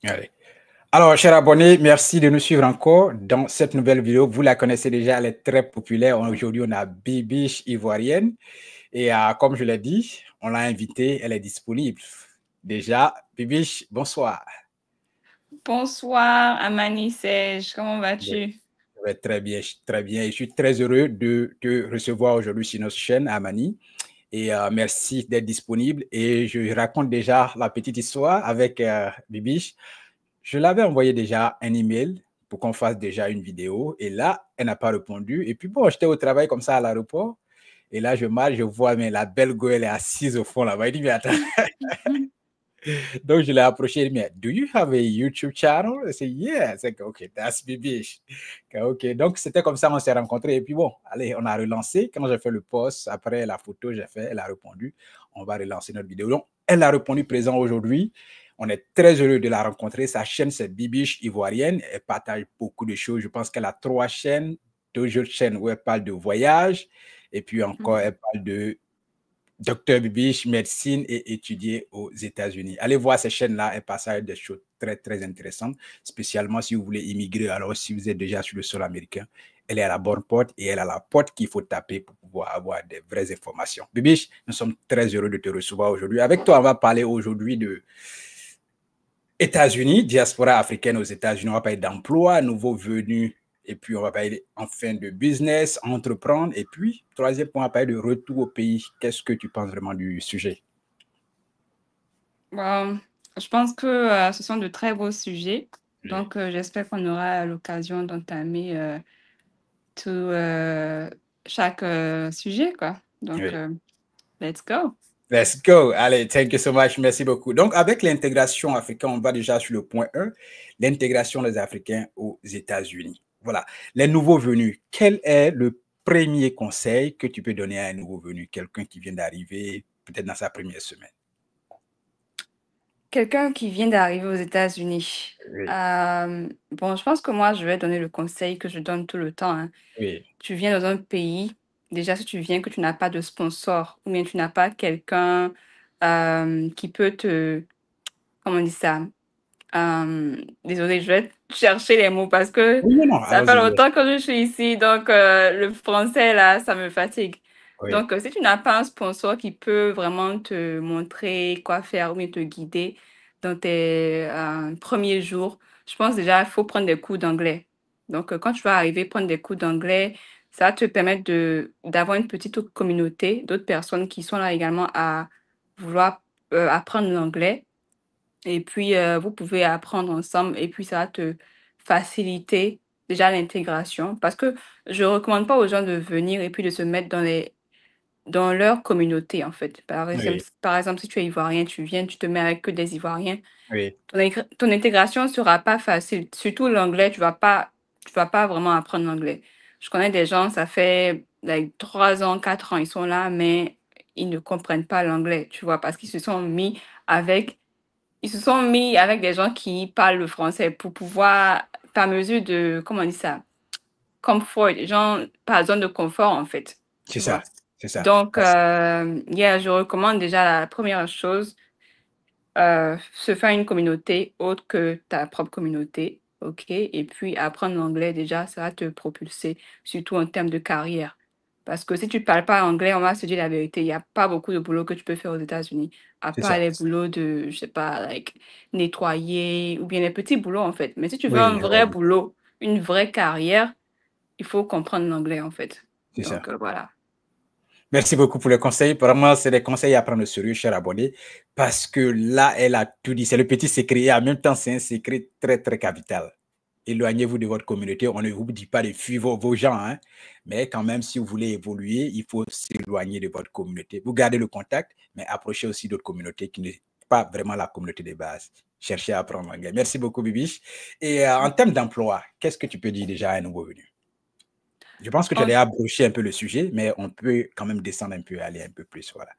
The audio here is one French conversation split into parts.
Allez. Alors, chers abonnés, merci de nous suivre encore dans cette nouvelle vidéo. Vous la connaissez déjà, elle est très populaire. Aujourd'hui, on a Bibiche Ivoirienne. Et comme je l'ai dit, on l'a invitée, elle est disponible. Déjà, Bibiche, bonsoir. Bonsoir, Amani Sej, comment Oui, vas-tu? je vais très bien, très bien. Et je suis très heureux de te recevoir aujourd'hui sur notre chaîne, Amani. Et merci d'être disponible. Et je raconte déjà la petite histoire avec Bibiche. Je l'avais envoyé déjà un email pour qu'on fasse déjà une vidéo. Et là, elle n'a pas répondu. Et puis bon, j'étais au travail comme ça à l'aéroport. Et là, je marche, je vois, mais la belle go, elle est assise au fond là-bas. Il dit, mais attends. Donc, je l'ai approché. Il dit, mais do you have a YouTube channel? I said, yeah. C'est OK, that's Bibiche. OK. Donc, c'était comme ça, on s'est rencontrés. Et puis bon, allez, on a relancé. Quand j'ai fait le post, après la photo, j'ai fait, elle a répondu. On va relancer notre vidéo. Donc, elle a répondu présent aujourd'hui. On est très heureux de la rencontrer. Sa chaîne, c'est Bibiche Ivoirienne. Elle partage beaucoup de choses. Je pense qu'elle a 3 chaînes, 2 autres chaînes où elle parle de voyage. Et puis encore, elle parle de Docteur Bibiche, médecine et étudier aux États-Unis. Allez voir ces chaînes-là, elles partagent des choses très, très intéressantes, spécialement si vous voulez immigrer. Alors, si vous êtes déjà sur le sol américain, elle est à la bonne porte et elle a la porte qu'il faut taper pour pouvoir avoir des vraies informations. Bibiche, nous sommes très heureux de te recevoir aujourd'hui. Avec toi, on va parler aujourd'hui de États-Unis, diaspora africaine aux États-Unis. On va parler d'emploi, nouveaux venus. Et puis, on va parler enfin de business, entreprendre. Et puis, troisième point, on va parler de retour au pays. Qu'est-ce que tu penses vraiment du sujet? Bon, je pense que ce sont de très beaux sujets. Oui. Donc, j'espère qu'on aura l'occasion d'entamer tout, chaque sujet, quoi. Donc, Oui. let's go. Let's go. Allez, thank you so much. Merci beaucoup. Donc, avec l'intégration africaine, on va déjà sur le point 1, l'intégration des Africains aux États-Unis. Voilà. Les nouveaux venus, quel est le premier conseil que tu peux donner à un nouveau venu, quelqu'un qui vient d'arriver, peut-être dans sa première semaine? Quelqu'un qui vient d'arriver aux États-Unis. Oui. Bon, je pense que moi, je vais donner le conseil que je donne tout le temps, hein. Oui. Tu viens dans un pays, déjà, si tu viens que tu n'as pas de sponsor ou bien tu n'as pas quelqu'un qui peut te, comment on dit ça? Désolée, je vais chercher les mots parce que Oui, non, non, ça fait allons-y. longtemps que je suis ici, donc le français, là, ça me fatigue. Oui, Donc, si tu n'as pas un sponsor qui peut vraiment te montrer quoi faire ou bien te guider dans tes premiers jours, je pense déjà il faut prendre des cours d'anglais. Donc, quand tu vas arriver, prendre des cours d'anglais, ça va te permettre d'avoir une petite communauté d'autres personnes qui sont là également à vouloir apprendre l'anglais. Et puis, vous pouvez apprendre ensemble et puis ça va te faciliter déjà l'intégration. Parce que je ne recommande pas aux gens de venir et puis de se mettre dans leur communauté, en fait. oui, Par exemple, si tu es ivoirien, tu viens, tu te mets avec que des Ivoiriens, oui, ton intégration ne sera pas facile. Surtout l'anglais, tu vas pas vraiment apprendre l'anglais. Je connais des gens, ça fait like, 3 ans, 4 ans, ils sont là, mais ils ne comprennent pas l'anglais, tu vois, parce qu'ils se sont mis avec ils se sont mis avec des gens qui parlent le français pour pouvoir, par mesure de, comment on dit ça, comfort, genre par zone de confort en fait, c'est tu ça, vois. c'est ça. Donc, yeah, je recommande déjà la première chose, se faire une communauté autre que ta propre communauté, ok? Et puis apprendre l'anglais déjà, ça va te propulser, surtout en termes de carrière. Parce que si tu parles pas anglais, on va se dire la vérité, il n'y a pas beaucoup de boulot que tu peux faire aux États-Unis, à C'est part ça. les boulots de, je sais pas, like, nettoyer ou bien les petits boulots en fait. Mais si tu veux Oui, un je vois vrai bien. boulot, une vraie carrière, il faut comprendre l'anglais en fait. C'est ça. Donc, voilà. Merci beaucoup pour le conseil. Vraiment, c'est des conseils à prendre au sérieux, cher abonné, parce que là, elle a tout dit. C'est le petit secret et en même temps, c'est un secret très, très capital. Éloignez-vous de votre communauté. On ne vous dit pas de fuir vos gens, hein, mais quand même, si vous voulez évoluer, il faut s'éloigner de votre communauté. Vous gardez le contact, mais approchez aussi d'autres communautés qui n'est pas vraiment la communauté de base. Cherchez à apprendre l'anglais. Merci beaucoup, Bibiche. Et en termes d'emploi, qu'est-ce que tu peux dire déjà à un nouveau venu? Je pense que tu as En, déjà broché un peu le sujet, mais on peut quand même descendre un peu, aller un peu plus. Voilà.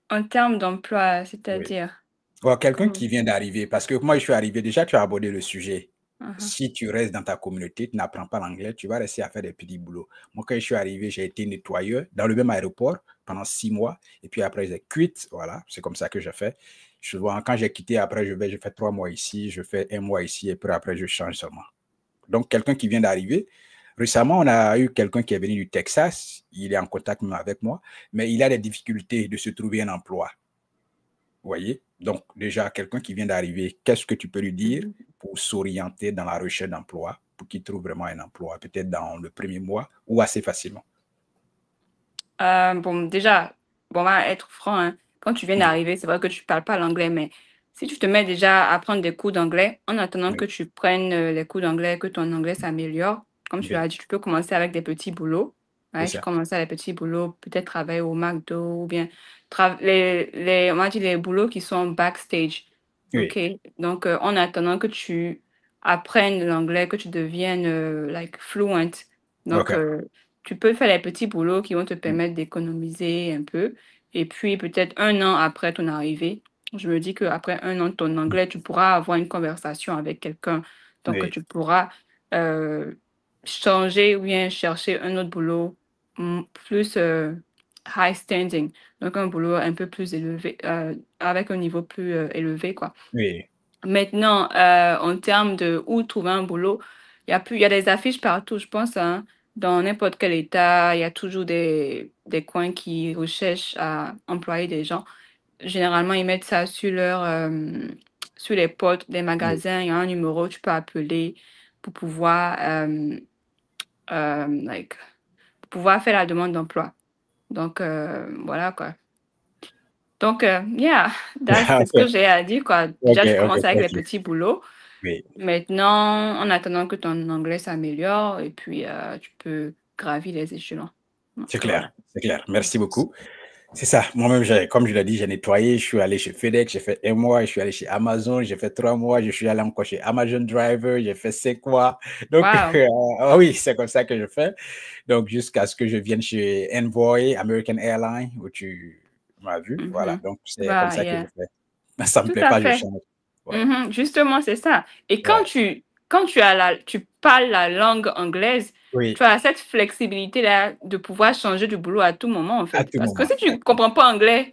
en termes d'emploi, Oui. c'est-à-dire, Ou quelqu'un comment? qui vient d'arriver, parce que moi, je suis arrivé, déjà, tu as abordé le sujet. Mhm. Si tu restes dans ta communauté, tu n'apprends pas l'anglais, tu vas rester à faire des petits boulots. Moi, quand je suis arrivé, j'ai été nettoyeur dans le même aéroport pendant 6 mois. Et puis après, j'ai quitté. Voilà, c'est comme ça que j'ai fait. Souvent, quand j'ai quitté, après, je fais 3 mois ici, je fais 1 mois ici, et puis après, je change seulement. Donc, quelqu'un qui vient d'arriver, récemment, on a eu quelqu'un qui est venu du Texas, il est en contact même avec moi, mais il a des difficultés de se trouver un emploi. Vous voyez? Donc, déjà, quelqu'un qui vient d'arriver, qu'est-ce que tu peux lui dire pour s'orienter dans la recherche d'emploi, pour qu'il trouve vraiment un emploi, peut-être dans le premier mois ou assez facilement? Bon, déjà, bon, on va être franc, hein. Quand tu viens Oui, d'arriver, c'est vrai que tu parles pas l'anglais, mais si tu te mets déjà à prendre des cours d'anglais, en attendant que oui, tu prennes les cours d'anglais, que ton anglais s'améliore, comme tu l'as oui, dit, tu peux commencer avec des petits boulots. c'est Ouais, tu ça. commences avec des petits boulots, peut-être travailler au McDo ou bien on va dire les boulots qui sont backstage. Oui, OK? Donc, en attendant que tu apprennes l'anglais, que tu deviennes like fluent. Donc, OK. tu peux faire les petits boulots qui vont te permettre d'économiser un peu. Et puis, peut-être 1 an après ton arrivée, je me dis qu'après 1 an de ton anglais, tu pourras avoir une conversation avec quelqu'un. Donc, Oui, tu pourras euh, changer ou bien chercher un autre boulot plus high standing. Donc, un boulot un peu plus élevé, avec un niveau plus élevé, quoi. oui, Maintenant, en termes de où trouver un boulot, il y a des affiches partout, je pense, hein, dans n'importe quel état, il y a toujours des coins qui recherchent à employer des gens. Généralement, ils mettent ça sur les portes des oui. magasins. Il y a un numéro, tu peux appeler pour pouvoir, like, pour pouvoir faire la demande d'emploi. Donc, voilà quoi. Donc, yeah, c'est ce que OK, j'ai à dire, quoi. OK, Déjà, tu OK, commences avec les thank you. petits boulots. Oui, Maintenant, en attendant que ton anglais s'améliore, et puis tu peux gravir les échelons. Donc, c'est voilà. clair, c'est clair. Merci beaucoup. C'est ça. Moi-même, comme je l'ai dit, j'ai nettoyé. Je suis allé chez FedEx, j'ai fait 1 mois. Je suis allé chez Amazon, j'ai fait 3 mois. Je suis allé encore chez Amazon Driver, j'ai fait 5 mois. Donc, Wow. oui, c'est comme ça que je fais. Donc, jusqu'à ce que je vienne chez Envoy, American Airlines, où tu m'as vu. Voilà. Mhm. Donc, c'est comme Bah, ça que je yeah. fais. Ça me Tout plaît à pas, je fait. change. Ouais. Mhm. Justement, c'est ça. Et Ouais. tu parles la langue anglaise, Oui. tu as cette flexibilité-là de pouvoir changer de boulot à tout moment, en À fait. tout Parce que moment. si tu ne comprends pas anglais,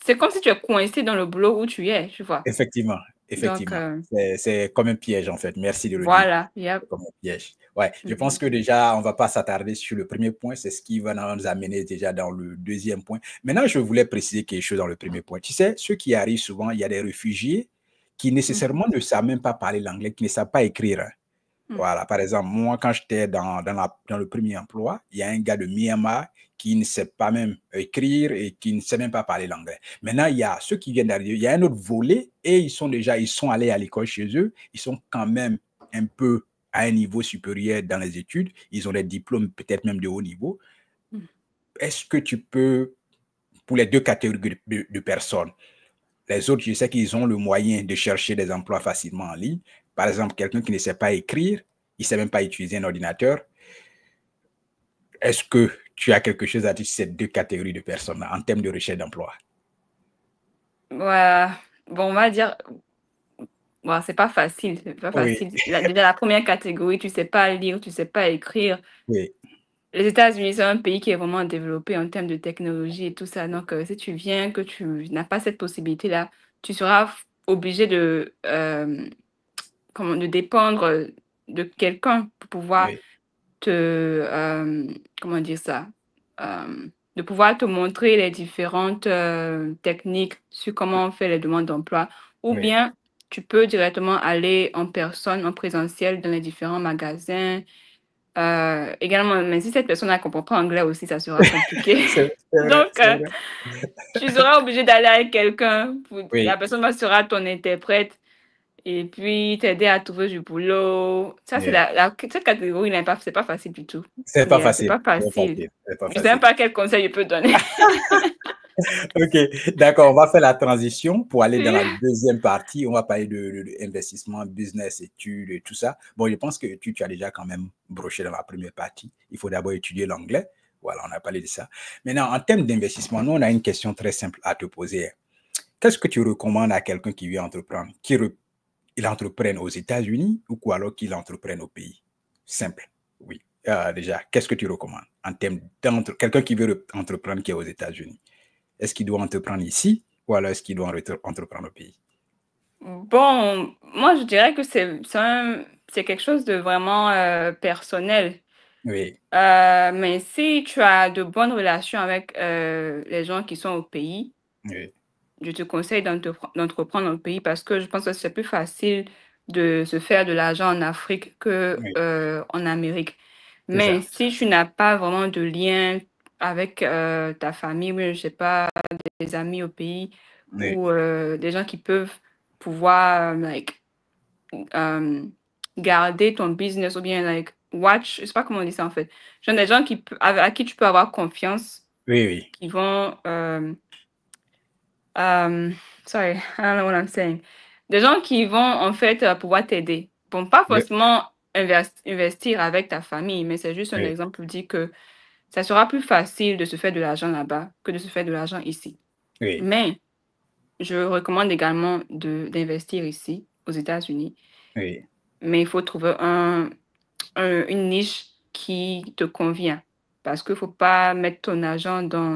c'est comme si tu es coincé dans le boulot où tu es, tu vois. Effectivement, Donc, effectivement. C'est comme un piège, en fait. Merci de le dire. voilà. Yep. C'est comme un piège. Ouais, je pense Mhm. que déjà, on va pas s'attarder sur le premier point. C'est ce qui va nous amener déjà dans le deuxième point. Maintenant, je voulais préciser quelque chose dans le premier point. Tu sais, ceux qui arrivent souvent, il y a des réfugiés qui Mhm. nécessairement ne savent même pas parler l'anglais, qui ne savent pas écrire, hein. Mhm. Voilà, par exemple, moi, quand j'étais dans le premier emploi, il y a un gars de Myanmar qui ne sait pas même écrire et qui ne sait même pas parler l'anglais. Maintenant, il y a ceux qui viennent d'arriver, il y a un autre volet et ils sont allés à l'école chez eux, ils sont quand même un peu à un niveau supérieur dans les études, ils ont des diplômes peut-être même de haut niveau. Mhm. Est-ce que tu peux, pour les deux catégories de personnes, les autres, je sais qu'ils ont le moyen de chercher des emplois facilement en ligne. Par exemple, quelqu'un qui ne sait pas écrire, il ne sait même pas utiliser un ordinateur. Est-ce que tu as quelque chose à dire sur ces deux catégories de personnes en termes de recherche d'emploi? Ouais. Bon, on va dire, bon, c'est pas facile, c'est pas Oui, facile. Déjà, la première catégorie, tu sais pas lire, tu sais pas écrire. oui, Les États-Unis, c'est un pays qui est vraiment développé en termes de technologie et tout ça. Donc, si tu viens, que tu n'as pas cette possibilité-là, tu seras obligé de dépendre de quelqu'un pour pouvoir oui, comment dire ça, de pouvoir te montrer les différentes techniques sur comment on fait les demandes d'emploi. Ou oui. bien, tu peux directement aller en personne, en présentiel, dans les différents magasins. Également, mais si cette personne ne comprend pas anglais aussi, ça sera compliqué. C'est vrai, Donc, c'est vrai. tu seras obligé d'aller avec quelqu'un. La Oui, personne sera ton interprète et puis t'aider à trouver du boulot. Ça, c'est oui. cette catégorie, c'est pas facile du tout. C'est pas C'est facile, pas c'est pas facile. facile, c'est pas Je sais même facile. pas quel conseil je peux donner. OK, d'accord, on va faire la transition pour aller dans la deuxième partie. On va parler de investissement, business, études et tout ça. Bon, je pense que tu as déjà quand même broché dans la première partie. Il faut d'abord étudier l'anglais. Voilà, on a parlé de ça. Maintenant, en termes d'investissement, nous, on a une question très simple à te poser. Qu'est-ce que tu recommandes à quelqu'un qui veut entreprendre, il entreprenne aux États-Unis ou quoi alors qu'il entreprenne au pays? Simple, oui. Déjà, qu'est-ce que tu recommandes en termes quelqu'un qui veut entreprendre qui est aux États-Unis? Est-ce qu'il doit entreprendre ici ou alors est-ce qu'il doit entreprendre au pays? Bon, moi, je dirais que c'est quelque chose de vraiment personnel. Oui, Mais si tu as de bonnes relations avec les gens qui sont au pays, oui, je te conseille d'entreprendre au pays parce que je pense que c'est plus facile de se faire de l'argent en Afrique que oui, en Amérique. c'est Mais ça. si tu n'as pas vraiment de lien avec ta famille, ou je sais pas, des amis au pays Oui, ou des gens qui peuvent pouvoir euh, garder ton business ou bien watch, je sais pas comment on dit ça en fait. Genre des gens à qui tu peux avoir confiance, oui, oui, qui vont um, sorry, I don't know what I'm saying. Des gens qui vont en fait pouvoir t'aider. Bon, pas oui, forcément investir avec ta famille, mais c'est juste un oui, exemple pour dire que ça sera plus facile de se faire de l'argent là-bas que de se faire de l'argent ici. oui, Mais je recommande également d'investir ici, aux États-Unis. oui, Mais il faut trouver une niche qui te convient. Parce qu'il ne faut pas mettre ton argent dans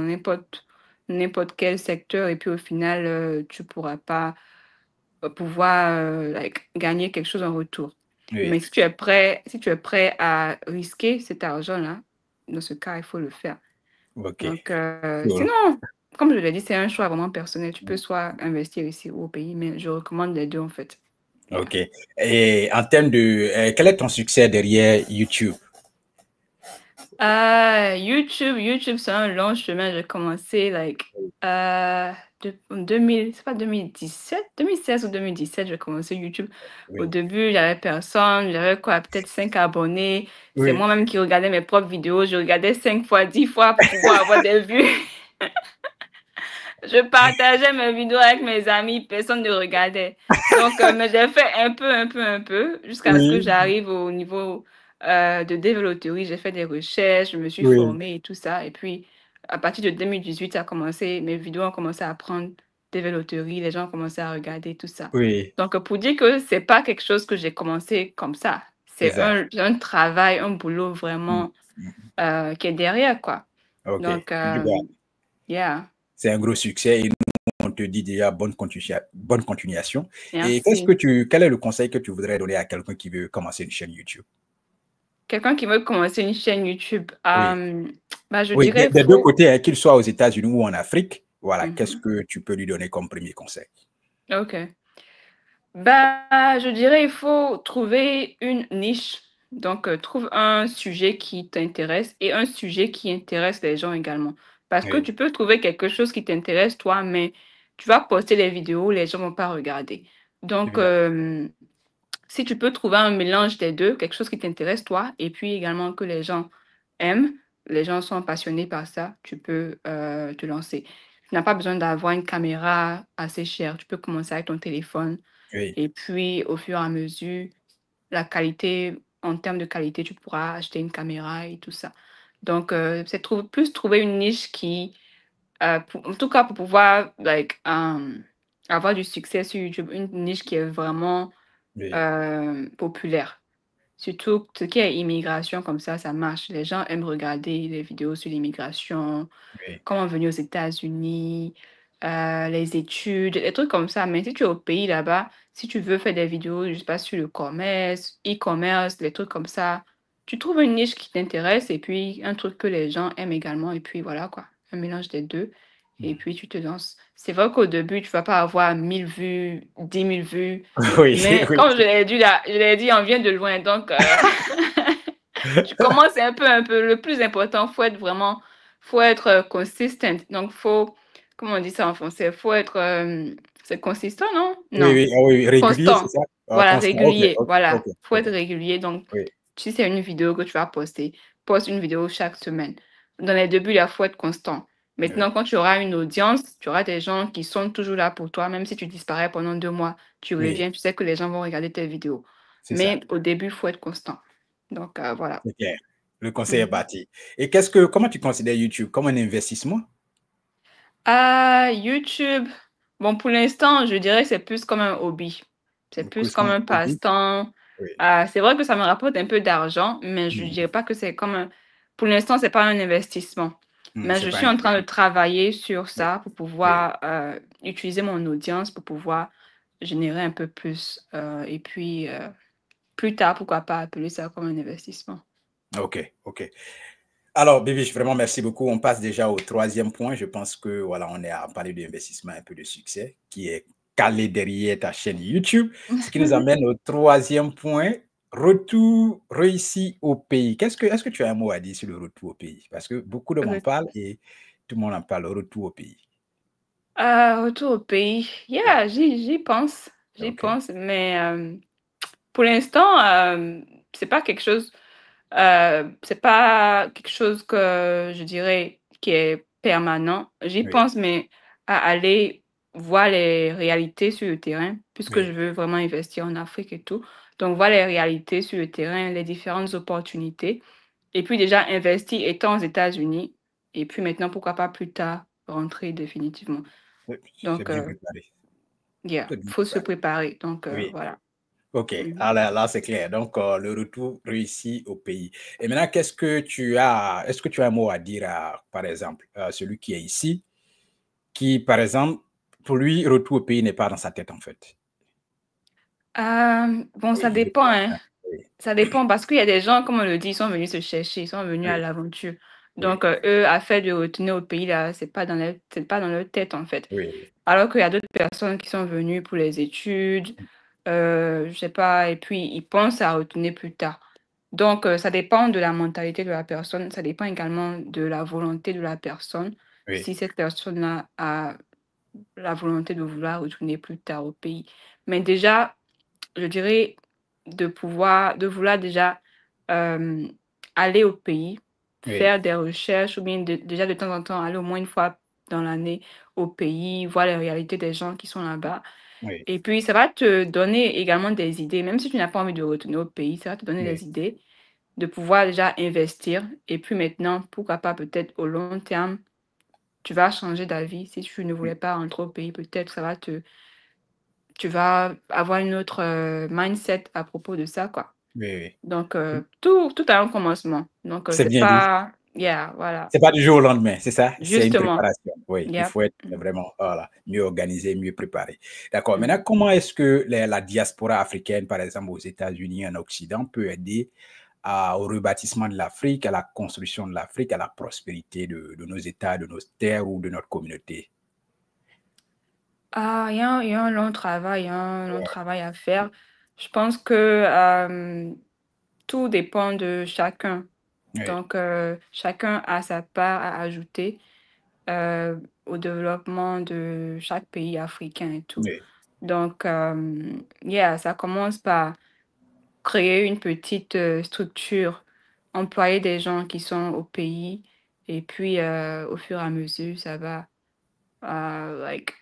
n'importe quel secteur et puis au final, tu ne pourras pas pouvoir gagner quelque chose en retour. Mais oui. si tu es prêt à risquer cet argent-là, dans ce cas, il faut le faire. Ok. Donc, Cool. sinon, comme je l'ai dit, c'est un choix vraiment personnel. Tu peux soit investir ici ou au pays, mais je recommande les deux en fait. Yeah. Ok. Et en termes de, quel est ton succès derrière YouTube? YouTube, c'est un long chemin. J'ai commencé, euh, en 2000, c'est pas 2017, 2016 ou 2017, j'ai commencé YouTube. Au Oui. début, j'avais personne, j'avais quoi, peut-être 5 abonnés. C'est Oui. moi-même qui regardais mes propres vidéos. Je regardais 5 fois, 10 fois pour pouvoir avoir des vues. Je partageais mes vidéos avec mes amis, personne ne regardait. Donc, mais j'ai fait un peu, jusqu'à ce que Oui. j'arrive au niveau de développerie. J'ai fait des recherches, je me suis Oui. formée et tout ça. Et puis, à partir de 2018, ça a commencé, mes vidéos ont commencé à prendre développerie, les gens ont commencé à regarder tout ça. Oui. Donc, pour dire que c'est pas quelque chose que j'ai commencé comme ça, C'est c'est ça. un travail, un boulot Mm. vraiment Mm. qui est derrière, quoi. Ok. Donc, En tout cas, yeah, c'est un gros succès et nous, on te dit déjà bonne continuation. Et merci. quel est le conseil que tu voudrais donner à quelqu'un qui veut commencer une chaîne YouTube? Quelqu'un qui veut commencer une chaîne YouTube, Oui. bah, je Oui, dirais, des deux faut... côtés, hein, qu'il soit aux États-Unis ou en Afrique, voilà, qu'est-ce Mhm. que tu peux lui donner comme premier conseil? OK. Bah, je dirais, il faut trouver une niche. Donc, trouve un sujet qui t'intéresse et un sujet qui intéresse les gens également. Parce que Oui, tu peux trouver quelque chose qui t'intéresse, toi, mais tu vas poster les vidéos, les gens vont pas regarder. Donc, c'est si tu peux trouver un mélange des deux, quelque chose qui t'intéresse toi, et puis également que les gens aiment, les gens sont passionnés par ça, tu peux te lancer. Tu n'as pas besoin d'avoir une caméra assez chère. Tu peux commencer avec ton téléphone oui, et puis au fur et à mesure, la qualité, en termes de qualité, tu pourras acheter une caméra et tout ça. Donc, c'est plus trouver une niche en tout cas, pour pouvoir avoir du succès sur YouTube, une niche qui est vraiment oui, populaire. Surtout ce qui est immigration, comme ça marche. Les gens aiment regarder les vidéos sur l'immigration, oui, comment venir aux États-Unis, les études, des trucs comme ça. Mais si tu es au pays là-bas, si tu veux faire des vidéos, je sais pas, sur le commerce, e-commerce, les trucs comme ça, tu trouves une niche qui t'intéresse et puis un truc que les gens aiment également. Et puis voilà quoi, un mélange des deux. Et puis tu te lances. C'est vrai qu'au début, tu vas pas avoir 1000 vues, 10 000 vues. oui, Mais oui, comme je l'ai dit là, je l'ai dit, on vient de loin. Donc, tu commences un peu. Le plus important, faut être consistent. Donc, comment on dit ça en français? Faut être, c'est consistant, non? oui, Non, oui, ah oui, régulier, c'est constant. ça? Ah, Voilà, constant, ok, régulier. ok, Voilà, ok, faut ok, être régulier. Donc, oui, si c'est une vidéo que tu vas poster, poste une vidéo chaque semaine. Dans les débuts, il faut être constant. oui, Maintenant, quand tu auras une audience, tu auras des gens qui sont toujours là pour toi, même si tu disparais pendant 2 mois, tu oui, reviens, tu sais que les gens vont regarder tes vidéos. c'est ça, Mais au début, il faut être constant. Donc, voilà. c'est clair. Le conseil est Mhm. parti. Et comment tu considères YouTube? Comme un investissement? YouTube, bon, pour l'instant, je dirais que c'est plus comme un hobby. C'est plus Plus comme comme un hobby? passe-temps. Oui. C'est vrai que ça me rapporte un peu d'argent, mais je Mhm. dirais pas que c'est comme un... Pour l'instant, c'est pas un investissement. Mais C'est je pas suis en train de intéressant. travailler sur Oui, ça pour oui. pouvoir utiliser mon audience pour pouvoir générer un peu plus. Et puis, plus tard, pourquoi pas appeler ça comme un investissement. OK, OK. Alors, Bibiche, vraiment, merci beaucoup. On passe déjà au troisième point. Je pense que, voilà, on est à parler d'investissement, un peu de succès, qui est calé derrière ta chaîne YouTube. Ce qui nous amène au troisième point, retour réussi au pays. Est-ce que tu as un mot à dire sur le retour au pays? Parce que beaucoup de monde Re- parlent et tout le monde en parle, retour au pays. Retour au pays. Oui, Yeah, j'y pense. J'y OK. pense. Mais pour l'instant, c'est pas quelque chose que je dirais qui est permanent. J'y Oui, pense, mais à aller voir les réalités sur le terrain, puisque je oui, veux vraiment investir en Afrique et tout. Donc, voir les réalités sur le terrain, les différentes opportunités. Et puis déjà investir étant aux États-Unis. Et puis maintenant, pourquoi pas plus tard rentrer définitivement. oui, c'est Donc, bien préparé. yeah, C'est bien faut se préparé. préparer. Donc, Oui. voilà. OK, Mhm. ah là, c'est clair. Donc, le retour réussi au pays. Et maintenant, est-ce que tu as un mot à dire à, par exemple, celui qui est ici, qui, par exemple, pour lui, retour au pays n'est pas dans sa tête, en fait. Bon, ça Oui, je dépend, pense, hein. hein. Oui, Ça dépend parce qu'il y a des gens, comme on le dit, ils sont venus se chercher, ils sont venus à oui, l'aventure. oui, Donc, eux, à faire de retourner au pays, là, c'est pas dans leur tête, en fait. oui, Alors qu'il y a d'autres personnes qui sont venues pour les études, je sais pas, et puis ils pensent à retourner plus tard. Donc, ça dépend de la mentalité de la personne, ça dépend également de la volonté de la personne, oui, si cette personne-là a la volonté de vouloir retourner plus tard au pays. Mais déjà, je dirais de vouloir déjà euh, aller au pays, oui, faire des recherches ou bien déjà de temps en temps aller au moins une fois dans l'année au pays, voir les réalités des gens qui sont là-bas. oui, Et puis, ça va te donner également des idées, même si tu n'as pas envie de retourner au pays, ça va te donner oui, des idées de pouvoir déjà investir. Et puis maintenant, pourquoi pas peut-être au long terme, tu vas changer d'avis. Si tu ne voulais oui, pas rentrer au pays, peut-être tu vas avoir une autre mindset à propos de ça, quoi. oui, Donc, oui. tout a un commencement. Donc, C'est c'est bien dit. pas, yeah, voilà, C'est pas du jour au lendemain, c'est ça? C'est une justement, préparation. Oui, il yeah. faut être vraiment voilà, mieux organisé, mieux préparé. D'accord. Maintenant, Mhm. comment est-ce que la diaspora africaine, par exemple aux États-Unis, en Occident, peut aider au rebâtissement de l'Afrique, à la construction de l'Afrique, à la prospérité de nos États, de nos terres ou de notre communauté? Ah, il y a un long travail, il y a un long Ouais, travail à faire. Je pense que tout dépend de chacun. oui, Donc, chacun a sa part à ajouter au développement de chaque pays africain et tout. oui, Donc, yeah, ça commence par créer une petite structure, employer des gens qui sont au pays, et puis au fur et à mesure, ça va, like,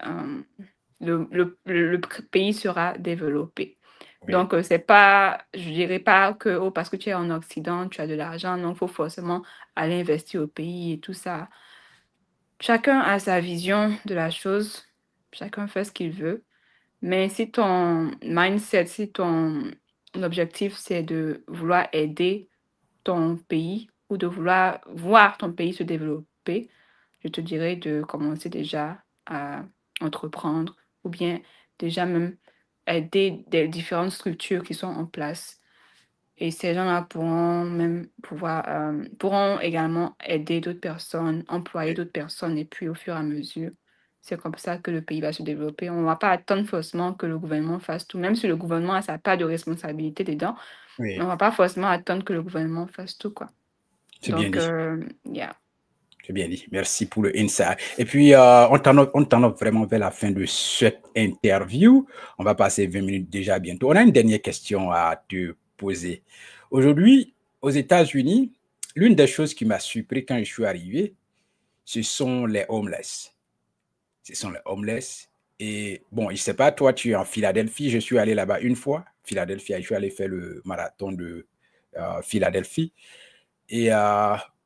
pays sera développé. oui, Donc, c'est pas, je dirais pas que oh, parce que tu es en Occident, tu as de l'argent, donc il faut forcément aller investir au pays et tout ça. Chacun a sa vision de la chose, chacun fait ce qu'il veut. Mais si ton mindset, si ton objectif, c'est de vouloir aider ton pays ou de vouloir voir ton pays se développer, je te dirais de commencer déjà à entreprendre ou bien déjà même aider des différentes structures qui sont en place. Et ces gens-là pourront également aider d'autres personnes, employer oui, d'autres personnes, et puis au fur et à mesure, c'est comme ça que le pays va se développer. On ne va pas attendre forcément que le gouvernement fasse tout, même si le gouvernement a sa part de responsabilité dedans, mais on oui. ne va pas forcément attendre que le gouvernement fasse tout, quoi. C'est bien Donc, dit. yeah. C'est bien dit. Merci pour le insight. Et puis, on t'en a vraiment vers la fin de cette interview. On va passer 20 minutes déjà bientôt. On a une dernière question à te poser. Aujourd'hui, aux États-Unis, l'une des choses qui m'a surpris quand je suis arrivé, ce sont les homeless. Ce sont les homeless. Et bon, je ne sais pas, toi, tu es en Philadelphie. Je suis allé là-bas une fois. Philadelphie, je suis allé faire le marathon de Philadelphie. Et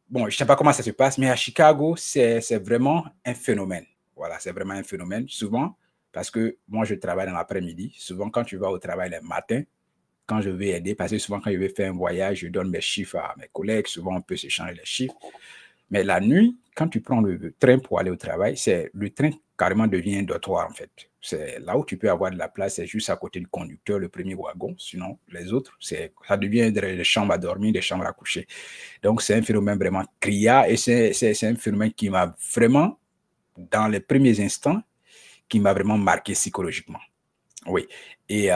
bon, je ne sais pas comment ça se passe, mais à Chicago, c'est vraiment un phénomène. Voilà, c'est vraiment un phénomène. Souvent, parce que moi, je travaille dans l'après-midi. Souvent, quand tu vas au travail le matin, quand je vais aider, parce que souvent, quand je vais faire un voyage, je donne mes chiffres à mes collègues. Souvent, on peut s'échanger les chiffres. Mais la nuit, quand tu prends le train pour aller au travail, le train carrément devient un dortoir en fait. C'est là où tu peux avoir de la place, c'est juste à côté du conducteur, le premier wagon. Sinon, les autres, ça devient des chambres à dormir, des chambres à coucher. Donc, c'est un phénomène vraiment criard et c'est un phénomène qui m'a vraiment, dans les premiers instants, qui m'a vraiment marqué psychologiquement. Oui. Et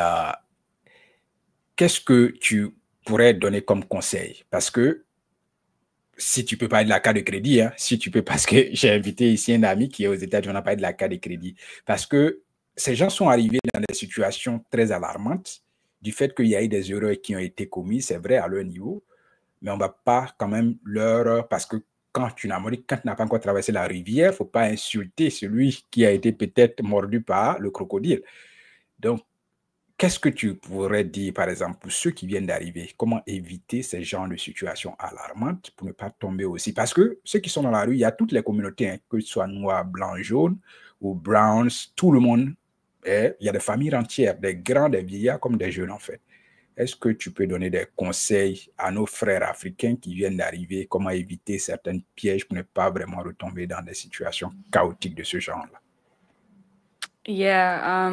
qu'est-ce que tu pourrais donner comme conseil? Parce que si tu peux parler de la carte de crédit, hein, si tu peux, parce que j'ai invité ici un ami qui est aux États-Unis, on a parlé de la carte de crédit, parce que ces gens sont arrivés dans des situations très alarmantes du fait qu'il y a eu des erreurs qui ont été commises, c'est vrai, à leur niveau, mais on ne va pas quand même parce que quand tu n'as pas encore traversé la rivière, il ne faut pas insulter celui qui a été peut-être mordu par le crocodile. Donc, qu'est-ce que tu pourrais dire, par exemple, pour ceux qui viennent d'arriver? Comment éviter ces genres de situations alarmantes pour ne pas tomber aussi? Parce que ceux qui sont dans la rue, il y a toutes les communautés, hein, que ce soit noir, blanc, jaune ou browns, tout le monde. Il y a des familles entières, des grands, des vieillards comme des jeunes, en fait. Est-ce que tu peux donner des conseils à nos frères africains qui viennent d'arriver, comment éviter certains pièges pour ne pas vraiment retomber dans des situations chaotiques de ce genre-là? Yeah,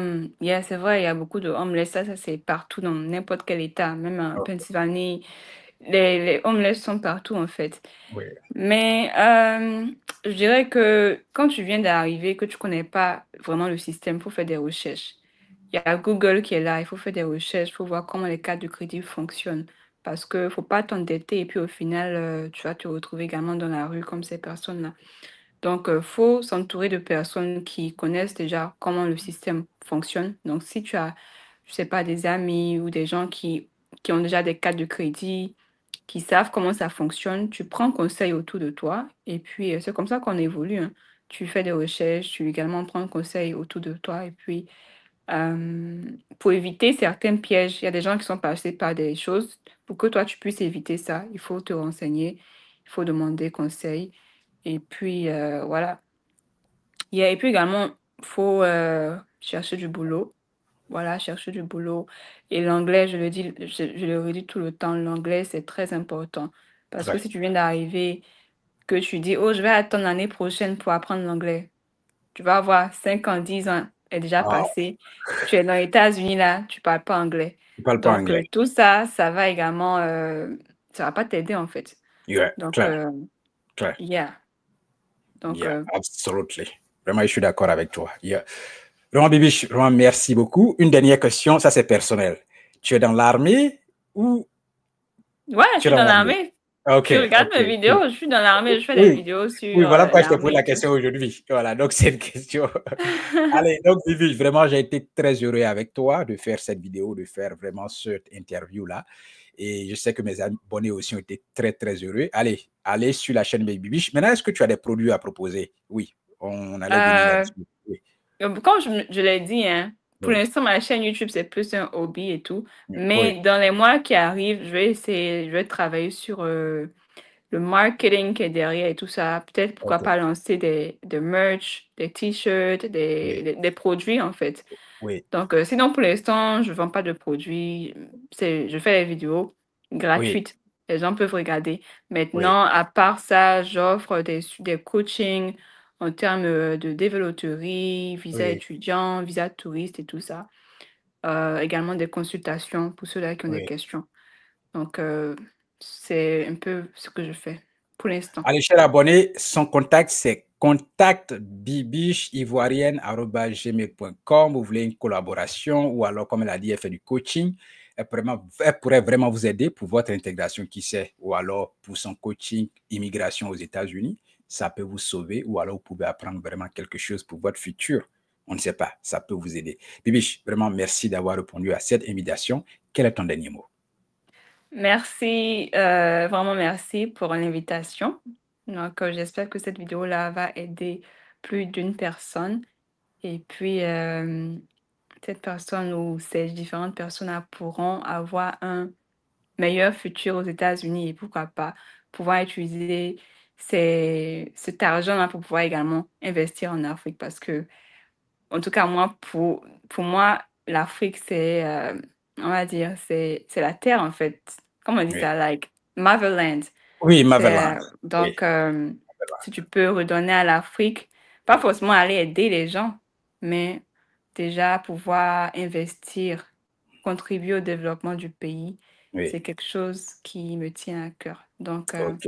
c'est vrai, il y a beaucoup de homeless. Ça c'est partout dans n'importe quel état, même en Oh, Pennsylvanie. Les homeless sont partout en fait. oui, Mais je dirais que quand tu viens d'arriver, que tu connais pas vraiment le système, il faut faire des recherches. Il y a Google qui est là, il faut faire des recherches, il faut voir comment les cartes de crédit fonctionnent. Parce que faut pas t'endetter et puis au final, tu vas te retrouver également dans la rue comme ces personnes-là. Donc, il faut s'entourer de personnes qui connaissent déjà comment le système fonctionne. Donc, si tu as, je sais pas, des amis ou des gens qui ont déjà des cartes de crédit, qui savent comment ça fonctionne, tu prends conseil autour de toi. Et puis, c'est comme ça qu'on évolue, hein. Tu fais des recherches, tu également prends conseil autour de toi. Et puis, euh, pour éviter certains pièges, il y a des gens qui sont passés par des choses. Pour que toi, tu puisses éviter ça, il faut te renseigner, il faut demander conseil. Et puis, voilà. Et puis également, il faut chercher du boulot. Voilà, chercher du boulot. Et l'anglais, je le redis tout le temps, l'anglais, c'est très important. Parce que très. si tu viens d'arriver, que tu dis, oh, je vais attendre l'année prochaine pour apprendre l'anglais, tu vas avoir 5 ans, 10 ans est déjà Ah, passé. Tu es dans les États-Unis, là, tu parles pas anglais. tu ne parles pas Donc, anglais. tout ça, ça va également, ça va pas t'aider, en fait. Yeah, Donc, clair, clair. yeah. Donc, Yeah, absolutely. Vraiment, je suis d'accord avec toi. Yeah. Vraiment, Bibi, vraiment, merci beaucoup. Une dernière question, ça c'est personnel. Tu es dans l'armée ou ouais, je tu es suis dans dans l'armée? l'armée. Ok, Tu regardes ok, mes cool. vidéos, je suis dans l'armée, je fais des Oui, vidéos sur oui, voilà pourquoi je te pose l'armée la et tout. question aujourd'hui. Voilà, donc c'est une question. Allez, donc Bibi, vraiment, j'ai été très heureux avec toi de faire cette vidéo, de faire vraiment cette interview-là. Et je sais que mes abonnés aussi ont été très, très heureux. Allez sur la chaîne Baby Biche. Maintenant, est-ce que tu as des produits à proposer? Oui, on allait venir Euh, là-dessus. Oui, Comme je l'ai dit, hein, pour oui, l'instant, ma chaîne YouTube, c'est plus un hobby et tout. oui. Mais dans les mois qui arrivent, je vais travailler sur le marketing qui est derrière et tout ça. Peut-être, pourquoi Ok, pas lancer des merch, des t-shirts, oui, des produits, en fait. oui, Donc, sinon, pour l'instant, je ne vends pas de produits. Je fais des vidéos oui, gratuites. Les gens peuvent regarder. oui, Maintenant, à part ça, j'offre des coachings en termes de développerie, visa oui, étudiant, visa touriste et tout ça. Également des consultations pour ceux-là qui ont des oui. questions. Donc, c'est un peu ce que je fais pour l'instant. Allez, cher abonné, son contact, c'est contactbibiche-ivoirienne@gmail.com. Vous voulez une collaboration ou alors, comme elle a dit, elle fait du coaching. Elle pourrait vraiment vous aider pour votre intégration, qui sait, ou alors pour son coaching immigration aux États-Unis. Ça peut vous sauver ou alors vous pouvez apprendre vraiment quelque chose pour votre futur. On ne sait pas, ça peut vous aider. Bibiche, vraiment merci d'avoir répondu à cette invitation. Quel est ton dernier mot? Merci, vraiment merci pour l'invitation. Donc, j'espère que cette vidéo-là va aider plus d'une personne. Et puis, cette personne ou ces différentes personnes-là pourront avoir un meilleur futur aux États-Unis et pourquoi pas pouvoir utiliser cet argent-là pour pouvoir également investir en Afrique. Parce que, en tout cas, pour moi, l'Afrique, on va dire, c'est la terre, en fait. Comment on dit Oui, ça? Like, motherland. oui, C'est, Maverland. Oui, donc, si tu peux redonner à l'Afrique, pas forcément aller aider les gens, mais déjà pouvoir investir, contribuer au développement du pays, Oui, c'est quelque chose qui me tient à cœur. Donc, ok.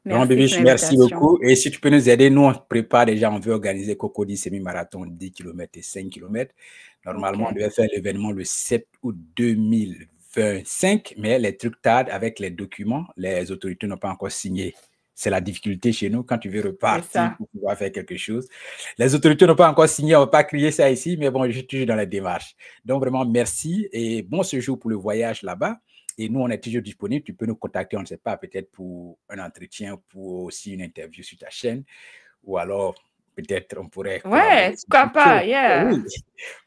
Vraiment, merci pour Bibiche, merci l'invitation. beaucoup. Et si tu peux nous aider, nous, on prépare déjà, on veut organiser Cocody semi-marathon 10 km et 5 km. Normalement, on OK. devait faire l'événement le 7 août 2025, mais les trucs tardent avec les documents. Les autorités n'ont pas encore signé. C'est la difficulté chez nous quand tu veux C'est repartir ça. pour pouvoir faire quelque chose. Les autorités n'ont pas encore signé, on ne va pas crier ça ici, mais bon, je suis toujours dans la démarche. Donc, vraiment, merci et bon séjour pour le voyage là-bas. Et nous, on est toujours disponible. Tu peux nous contacter, on ne sait pas, peut-être pour un entretien, pour aussi une interview sur ta chaîne, ou alors peut-être on pourrait collaborer Ouais, sur pourquoi YouTube. pas, yeah. Oui,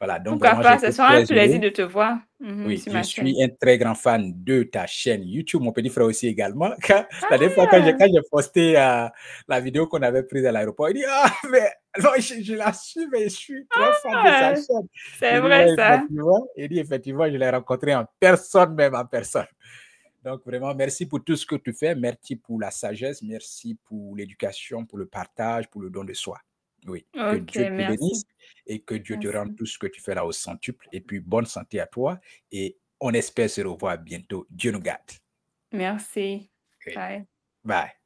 voilà. Donc Pourquoi vraiment, pas, ce j'étais sera un très plaisir heureux. de te voir Oui, sur je ma chaîne. suis un très grand fan de ta chaîne YouTube, mon petit frère aussi également. La dernière fois, Ah, quand j'ai posté la vidéo qu'on avait prise à l'aéroport, il dit, ah, mais non, je la suis, mais je suis très fan de sa ah, chaîne. c'est Il dit, vrai ouais, ça. effectivement, je l'ai rencontré en personne, même en personne. Donc, vraiment, merci pour tout ce que tu fais. Merci pour la sagesse. Merci pour l'éducation, pour le partage, pour le don de soi. Oui. Que OK, Dieu te bénisse merci. et que Dieu te rende Merci. tout ce que tu fais là au centuple. Et puis, bonne santé à toi. Et on espère se revoir bientôt. Dieu nous garde. Merci. Oui. Bye. Bye.